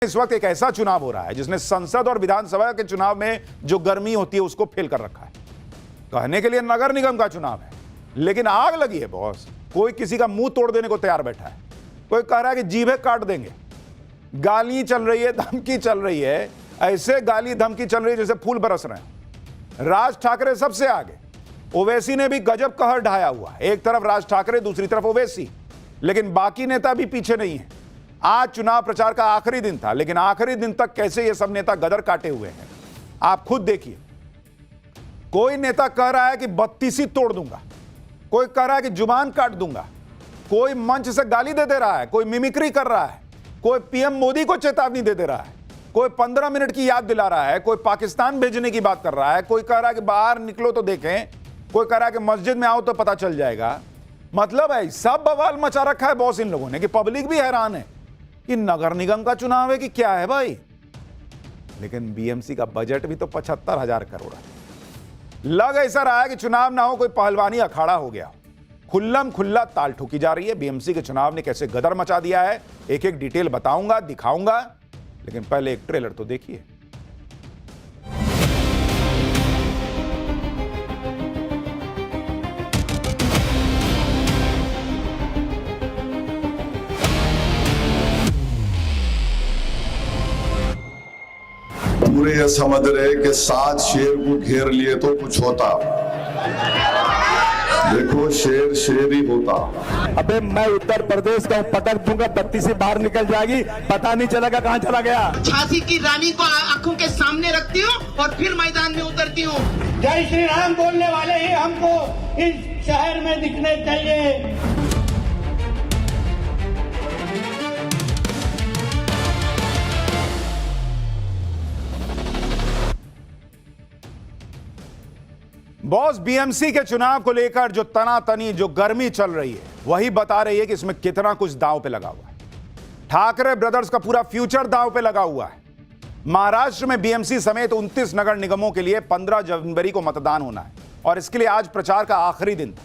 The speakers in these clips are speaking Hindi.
इस वक्त एक ऐसा चुनाव हो रहा है जिसने संसद और विधानसभा के चुनाव में जो गर्मी होती है उसको फेल कर रखा है। कहने के लिए नगर निगम का चुनाव है, लेकिन आग लगी है बॉस। कोई किसी का मुंह तोड़ देने को तैयार बैठा है, कोई कह रहा है कि जीभे काट देंगे। गाली चल रही है, धमकी चल रही है, ऐसे गाली धमकी चल रही है जैसे फूल बरस रहे हैं। राज ठाकरे सबसे आगे, ओवैसी ने भी गजब कहर ढाया हुआ। एक तरफ राज ठाकरे, दूसरी तरफ ओवैसी, लेकिन बाकी नेता भी पीछे नहीं है। आज चुनाव प्रचार का आखिरी दिन था, लेकिन आखिरी दिन तक कैसे ये सब नेता गदर काटे हुए हैं आप खुद देखिए। कोई नेता कह रहा है कि 32 तोड़ दूंगा, कोई कह रहा है कि जुबान काट दूंगा, कोई मंच से गाली दे रहा है, कोई मिमिक्री कर रहा है, कोई पीएम मोदी को चेतावनी दे रहा है, कोई 15 मिनट की याद दिला रहा है, कोई पाकिस्तान भेजने की बात कर रहा है, कोई कह रहा है कि बाहर निकलो तो देखें, कोई कह रहा है कि मस्जिद में आओ तो पता चल जाएगा। मतलब है सब बवाल मचा रखा है बॉस इन लोगों ने कि पब्लिक भी हैरान है कि नगर निगम का चुनाव है कि क्या है भाई। लेकिन बीएमसी का बजट भी तो 75,000 करोड़ है। लग ऐसा रहा है कि चुनाव ना हो, कोई पहलवानी अखाड़ा हो गया। खुल्लम खुल्ला ताल ठोकी जा रही है। बीएमसी के चुनाव ने कैसे गदर मचा दिया है, एक एक डिटेल बताऊंगा, दिखाऊंगा, लेकिन पहले एक ट्रेलर तो देखिए। पूरे ये समझ रहे कि 7 शेर को घेर लिए तो कुछ होता। देखो शेर शेर ही होता। अबे मैं उत्तर प्रदेश का पटक दूंगा, 32 से बाहर निकल जाएगी, पता नहीं चलेगा कहां चला गया। झांसी की रानी को आंखों के सामने रखती हूँ और फिर मैदान में उतरती हूँ। जय श्री राम बोलने वाले ही हमको इस शहर में दिखने चाहिए। बॉस बीएमसी के चुनाव को लेकर जो तनातनी, जो गर्मी चल रही है, वही बता रही है कि इसमें कितना कुछ दांव पे लगा हुआ है। ठाकरे ब्रदर्स का पूरा फ्यूचर दांव पे लगा हुआ है। महाराष्ट्र में बीएमसी समेत 29 नगर निगमों के लिए 15 जनवरी को मतदान होना है और इसके लिए आज प्रचार का आखिरी दिन था।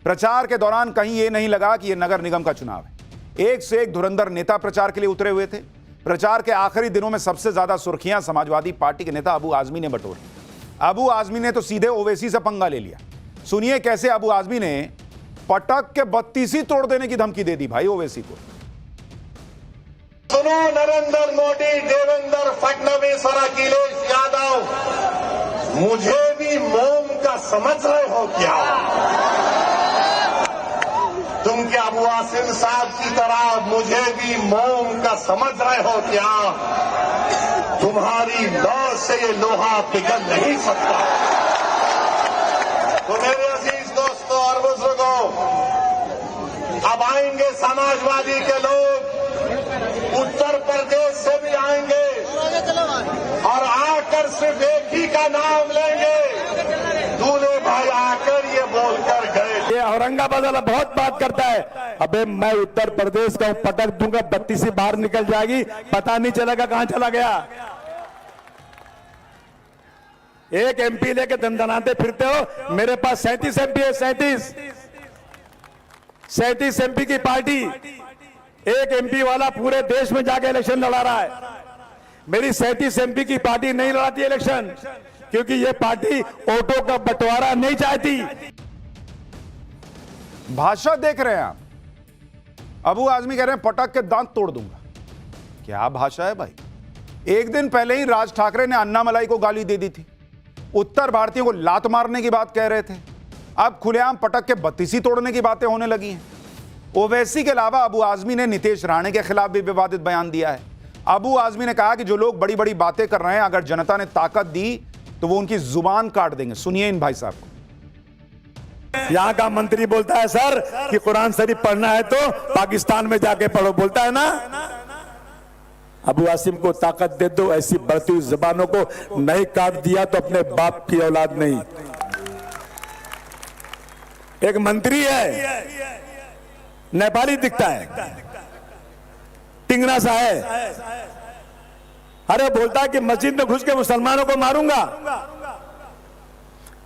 प्रचार के दौरान कहीं यह नहीं लगा कि यह नगर निगम का चुनाव है। एक से एक धुरंधर नेता प्रचार के लिए उतरे हुए थे। प्रचार के आखिरी दिनों में सबसे ज्यादा सुर्खियां समाजवादी पार्टी के नेता अबू आजमी ने बटोरी। अबू आजमी ने तो सीधे ओवैसी से पंगा ले लिया। सुनिए कैसे अबू आजमी ने पटक के 32 तोड़ देने की धमकी दे दी भाई ओवैसी को। सुनो नरेंद्र मोदी, देवेंद्र फडणवीस और अखिलेश यादव, मुझे भी मोम का समझ रहे हो क्या? तुम क्या अबू आसिम साहब की तरह मुझे भी मोम का समझ रहे हो क्या? तुम्हारी लौ से ये लोहा पिघल नहीं सकता। तो मेरे अजीज दोस्तों और बुजुर्गों, अब आएंगे समाजवादी के लोग, उत्तर प्रदेश से भी आएंगे और आकर सिर्फ एक ही का नाम लेंगे। दूल्हे भाई आकर ये बोलकर गए। ये औरंगाबाद वाला बहुत बात करता है। अबे मैं उत्तर प्रदेश का पटक दूंगा, 32 से बाहर निकल जाएगी, पता नहीं चलेगा कहां चला गया। एक एमपी लेके दंदनाते फिरते हो। मेरे पास 37 एमपी है, 37 एमपी की पार्टी। एक एमपी वाला पूरे देश में जाके इलेक्शन लड़ा रहा है। मेरी 37 एमपी की पार्टी नहीं लड़ाती इलेक्शन, क्योंकि ये पार्टी वोटों का बंटवारा नहीं चाहती। भाषा देख रहे हैं आप। अबू आजमी कह रहे हैं पटक के दांत तोड़ दूंगा। क्या भाषा है भाई। एक दिन पहले ही राज ठाकरे ने अन्नामलाई को गाली दे दी थी, उत्तर भारतीयों को लात मारने की बात कह रहे थे। अब खुलेआम पटक के 32 तोड़ने की बातें होने लगी हैं। ओवैसी के अलावा अबू आजमी ने नीतीश राणे के खिलाफ भी विवादित बयान दिया है। अबू आजमी ने कहा कि जो लोग बड़ी बड़ी बातें कर रहे हैं, अगर जनता ने ताकत दी तो वो उनकी जुबान काट देंगे। सुनिए इन भाई साहब को। यहाँ का मंत्री बोलता है सर कि कुरान शरीफ पढ़ना है तो पाकिस्तान में जाके पढ़ो, बोलता है ना। अबू आसिम को ताकत दे दो, ऐसी बढ़ती हुई जबानों को नहीं काट दिया तो अपने बाप की औलाद नहीं। एक मंत्री है, नेपाली दिखता है, टिंगना सा है। अरे बोलता है कि मस्जिद में घुस के मुसलमानों को मारूंगा।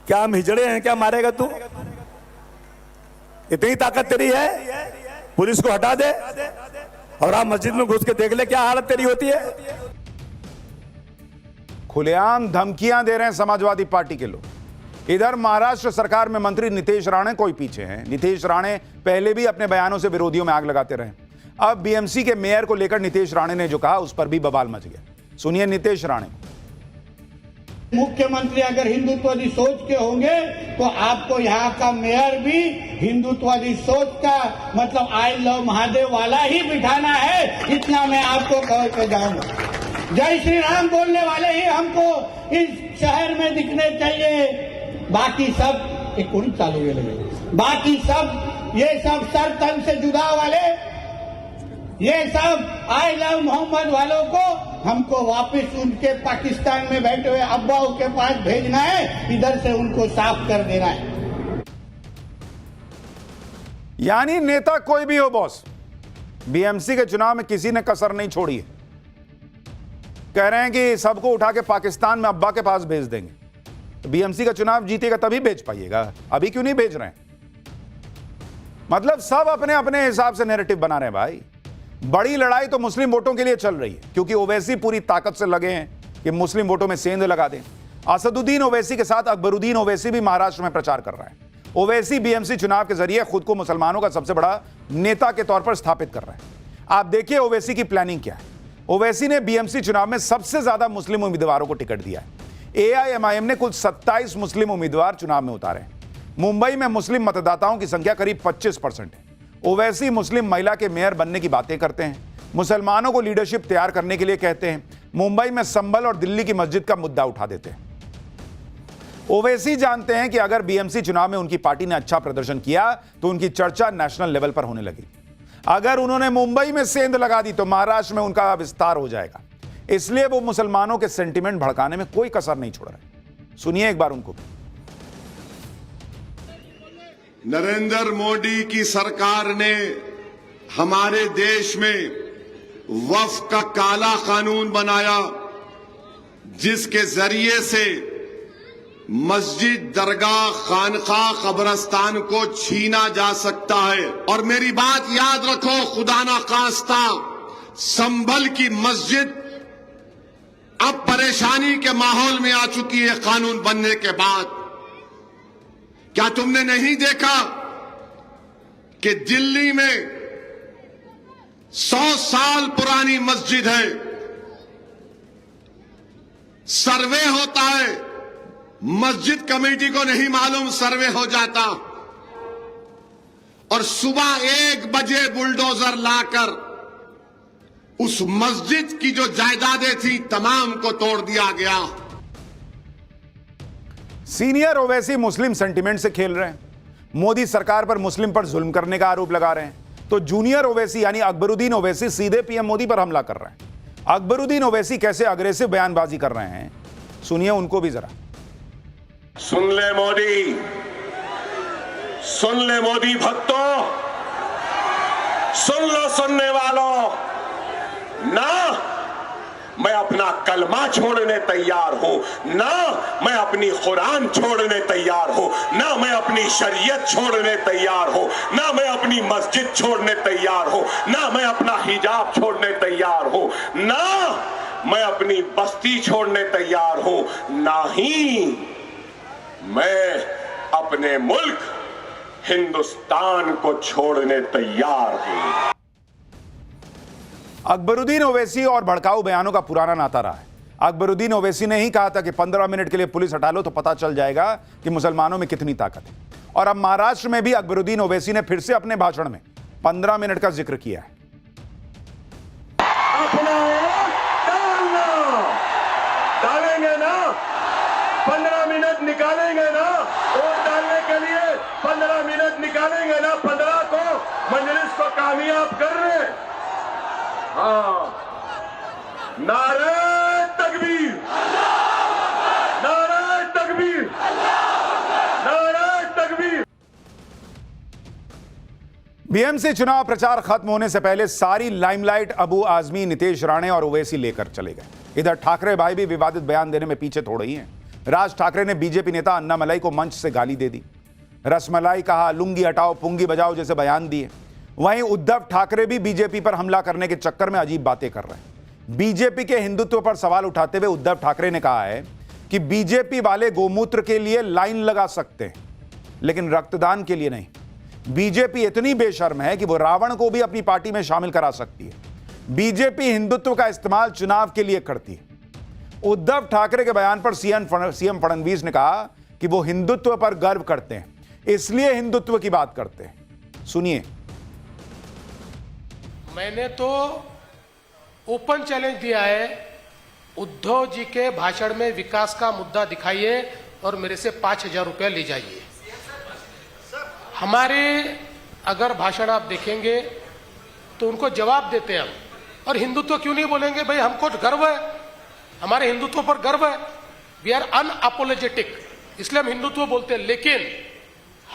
क्या हम हिजड़े हैं, क्या मारेगा तू? इतनी ताकत तेरी है, पुलिस को हटा दे। और आप मस्जिद में घुस के देख ले क्या हालत तेरी होती है। खुलेआम धमकियां दे रहे हैं समाजवादी पार्टी के लोग। इधर महाराष्ट्र सरकार में मंत्री नीतीश राणे कोई पीछे हैं। नीतीश राणे पहले भी अपने बयानों से विरोधियों में आग लगाते रहे। अब बीएमसी के मेयर को लेकर नीतीश राणे ने जो कहा उस पर भी बवाल मच गया। सुनिए नीतीश राणे। मुख्यमंत्री अगर हिंदुत्ववादी सोच के होंगे तो आपको यहाँ का मेयर भी हिंदुत्ववादी सोच का मतलब आई लव महादेव वाला ही बिठाना है, इतना मैं आपको कह के जाऊंगा। जय श्री राम बोलने वाले ही हमको इस शहर में दिखने चाहिए। बाकी सब एक कुड़ी चालू है लगे, बाकी सब ये सब सर तन से जुदा वाले, ये सब आई लव मोहम्मद वालों को हमको वापस उनके पाकिस्तान में बैठे हुए अब्बाओं के पास भेजना है, इधर से उनको साफ कर देना है। यानी नेता कोई भी हो बॉस, बीएमसी के चुनाव में किसी ने कसर नहीं छोड़ी है। कह रहे हैं कि सबको उठा के पाकिस्तान में अब्बा के पास भेज देंगे। तो बीएमसी का चुनाव जीतेगा तभी भेज पाइएगा, अभी क्यों नहीं भेज रहे हैं? मतलब सब अपने अपने हिसाब से नैरेटिव बना रहे हैं भाई। बड़ी लड़ाई तो मुस्लिम वोटों के लिए चल रही है, क्योंकि ओवैसी पूरी ताकत से लगे हैं कि मुस्लिम वोटों में सेंध लगा दें। असदुद्दीन ओवैसी के साथ अकबरुद्दीन ओवैसी भी महाराष्ट्र में प्रचार कर रहा है। ओवैसी बीएमसी चुनाव के जरिए खुद को मुसलमानों का सबसे बड़ा नेता के तौर पर स्थापित कर रहा है। आप देखिए ओवैसी की प्लानिंग क्या है। ओवैसी ने बीएमसी चुनाव में सबसे ज्यादा मुस्लिम उम्मीदवारों को टिकट दिया है। एआईएमआईएम ने कुल 27 मुस्लिम उम्मीदवार चुनाव में उतारे हैं। मुंबई में मुस्लिम मतदाताओं की संख्या करीब 25% है। ओवैसी मुस्लिम महिला के मेयर बनने की बातें करते हैं, मुसलमानों को लीडरशिप तैयार करने के लिए कहते हैं, मुंबई में संभल और दिल्ली की मस्जिद का मुद्दा उठा देते हैं। ओवैसी जानते हैं कि अगर बीएमसी चुनाव में उनकी पार्टी ने अच्छा प्रदर्शन किया तो उनकी चर्चा नेशनल लेवल पर होने लगी। अगर उन्होंने मुंबई में सेंध लगा दी तो महाराष्ट्र में उनका विस्तार हो जाएगा। इसलिए वो मुसलमानों के सेंटिमेंट भड़काने में कोई कसर नहीं छोड़ रहे। सुनिए एक बार उनको। नरेंद्र मोदी की सरकार ने हमारे देश में वक्फ का काला कानून बनाया, जिसके जरिए से मस्जिद, दरगाह, खानका, कब्रस्तान को छीना जा सकता है। और मेरी बात याद रखो, खुदा ना खास्ता संभल की मस्जिद अब परेशानी के माहौल में आ चुकी है कानून बनने के बाद। क्या तुमने नहीं देखा कि दिल्ली में 100 साल पुरानी मस्जिद है, सर्वे होता है, मस्जिद कमेटी को नहीं मालूम, सर्वे हो जाता, और सुबह 1 बजे बुलडोजर लाकर उस मस्जिद की जो जायदादें थी तमाम को तोड़ दिया गया। सीनियर ओवैसी मुस्लिम सेंटिमेंट से खेल रहे हैं, मोदी सरकार पर मुस्लिम पर जुल्म करने का आरोप लगा रहे हैं, तो जूनियर ओवैसी यानी अकबरुद्दीन ओवैसी सीधे पीएम मोदी पर हमला कर रहे हैं। अकबरुद्दीन ओवैसी कैसे अग्रेसिव बयानबाजी कर रहे हैं, सुनिए उनको भी जरा। सुन ले मोदी, सुन ले मोदी भक्तों, सुन लो सुनने वालों, ना मैं अपना कलमा छोड़ने तैयार हूं, ना मैं अपनी कुरान छोड़ने तैयार हूं, ना मैं अपनी शरीयत छोड़ने तैयार हूं, ना मैं अपनी मस्जिद छोड़ने तैयार हूं, ना मैं अपना हिजाब छोड़ने तैयार हूं, ना मैं अपनी बस्ती छोड़ने तैयार हूं, ना ही मैं अपने मुल्क हिंदुस्तान को छोड़ने तैयार हूं। अकबरुद्दीन ओवैसी और भड़काऊ बयानों का पुराना नाता रहा है। अकबरुद्दीन ओवैसी ने ही कहा था कि 15 मिनट के लिए पुलिस हटा लो तो पता चल जाएगा कि मुसलमानों में कितनी ताकत है। और अब महाराष्ट्र में भी अकबरुद्दीन ओवैसी ने फिर से अपने भाषण में 15 मिनट का जिक्र किया है। डालेंगे ना, 15 मिनट निकालेंगे ना, वोट डालने के लिए 15 मिनट निकालेंगे ना, 15 को मजलिस को कामयाब कर रहे। हाँ, नारे तकबीर, नारे तकबीर, नारे तकबीर। बीएमसी चुनाव प्रचार खत्म होने से पहले सारी लाइमलाइट अबू आजमी, नीतीश राणे और ओवैसी लेकर चले गए। इधर ठाकरे भाई भी विवादित बयान देने में पीछे थोड़े ही हैं। राज ठाकरे ने बीजेपी नेता अन्नामलाई को मंच से गाली दे दी। रसमलाई कहा, लुंगी हटाओ पुंगी बजाओ जैसे बयान दिए। वहीं उद्धव ठाकरे भी बीजेपी पर हमला करने के चक्कर में अजीब बातें कर रहे हैं। बीजेपी के हिंदुत्व पर सवाल उठाते हुए उद्धव ठाकरे ने कहा है कि बीजेपी वाले गोमूत्र के लिए लाइन लगा सकते हैं, लेकिन रक्तदान के लिए नहीं। बीजेपी इतनी बेशर्म है कि वो रावण को भी अपनी पार्टी में शामिल करा सकती है। बीजेपी हिंदुत्व का इस्तेमाल चुनाव के लिए करती है। उद्धव ठाकरे के बयान पर सीएम फडणवीस ने कहा कि वो हिंदुत्व पर गर्व करते हैं, इसलिए हिंदुत्व की बात करते हैं। सुनिए। मैंने तो ओपन चैलेंज दिया है, उद्धव जी के भाषण में विकास का मुद्दा दिखाइए और मेरे से 5,000 रुपया ले जाइए। हमारे अगर भाषण आप देखेंगे तो उनको जवाब देते हैं हम। और हिंदुत्व क्यों नहीं बोलेंगे भाई, हमको गर्व है, हमारे हिंदुत्व पर गर्व है, वी आर अनअपोलोजेटिक, इसलिए हम हिंदुत्व बोलते हैं। लेकिन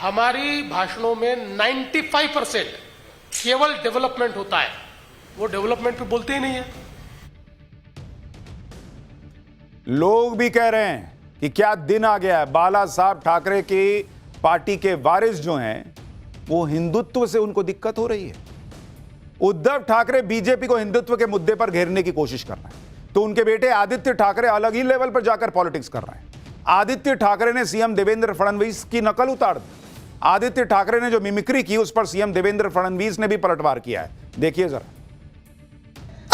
हमारी भाषणों में 95% केवल डेवलपमेंट होता है, वो डेवलपमेंट पे बोलते ही नहीं है। लोग भी कह रहे हैं कि क्या दिन आ गया है, बाला साहब ठाकरे की पार्टी के वारिस जो हैं वो हिंदुत्व से उनको दिक्कत हो रही है। उद्धव ठाकरे बीजेपी को हिंदुत्व के मुद्दे पर घेरने की कोशिश कर रहे हैं, तो उनके बेटे आदित्य ठाकरे अलग ही लेवल पर जाकर पॉलिटिक्स कर रहे हैं। आदित्य ठाकरे ने सीएम देवेंद्र फडणवीस की नकल उतार दी। आदित्य ठाकरे ने जो मिमिक्री की उस पर सीएम देवेंद्र फडणवीस ने भी पलटवार किया है। देखिए जरा।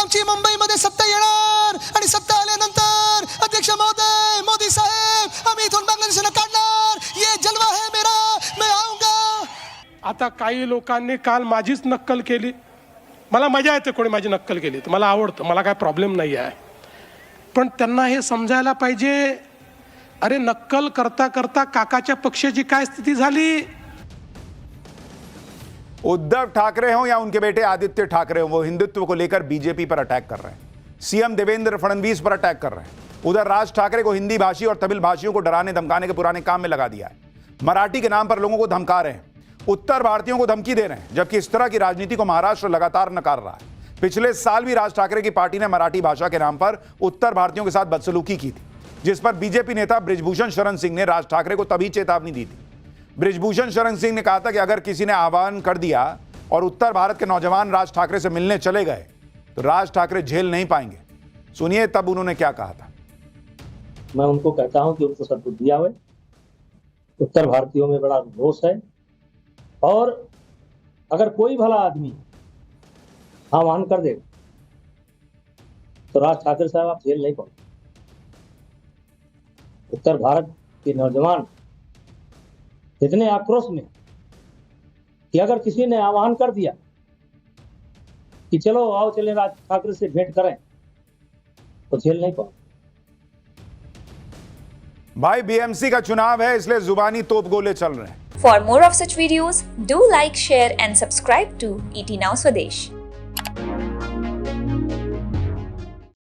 आमची मुंबईमध्ये सत्ता येणार आणि सत्ता आल्यानंतर अध्यक्ष महोदय, मोदी साहेब, आम्ही इथून बांगलादेशाला काढणार, ये जलवा है मेरा, मैं आऊंगा। आता काही लोकांनी काल माझीच नक्कल केली। मला मजा येते कोणी माझी नक्कल केली तर, मला आवडतं, मला काय प्रॉब्लेम नाही आहे। पण त्यांना हे समजायला पाहिजे, अरे नक्कल करता करता काकाच्या पक्षाची काय स्थिती झाली। उद्धव ठाकरे हो या उनके बेटे आदित्य ठाकरे हो, वो हिंदुत्व को लेकर बीजेपी पर अटैक कर रहे हैं। सीएम देवेंद्र फडणवीस पर अटैक कर रहे हैं। उधर राज ठाकरे को हिंदी भाषी और तमिल भाषियों को डराने धमकाने के पुराने काम में लगा दिया है। मराठी के नाम पर लोगों को धमका रहे हैं, उत्तर भारतीयों को धमकी दे रहे हैं, जबकि इस तरह की राजनीति को महाराष्ट्र लगातार नकार रहा है। पिछले साल भी राज ठाकरे की पार्टी ने मराठी भाषा के नाम पर उत्तर भारतीयों के साथ बदसलूकी की थी, जिस पर बीजेपी नेता बृजभूषण शरण सिंह ने राज ठाकरे को तभी चेतावनी दी थी। बृजभूषण शरण सिंह ने कहा था कि अगर किसी ने आह्वान कर दिया और उत्तर भारत के नौजवान राज ठाकरे से मिलने चले गए तो राज ठाकरे झेल नहीं पाएंगे। सुनिए तब उन्होंने क्या कहा था। मैं उनको कहता हूं कि उनको सद्बुद्धि आवे, उत्तर भारतीयों में बड़ा रोष है, और अगर कोई भला आदमी आह्वान कर दे तो राज ठाकरे साहब आप झेल नहीं पाओगे। उत्तर भारत के नौजवान इतने आक्रोश में कि अगर किसी ने आह्वान कर दिया कि चलो आओ चले राज ठाकरे से भेंट करें तो झेल नहीं पाओगे। भाई बीएमसी का चुनाव है, इसलिए जुबानी तोप गोले चल रहे हैं। For more of such videos, do like, share and subscribe to ET Now Swadesh.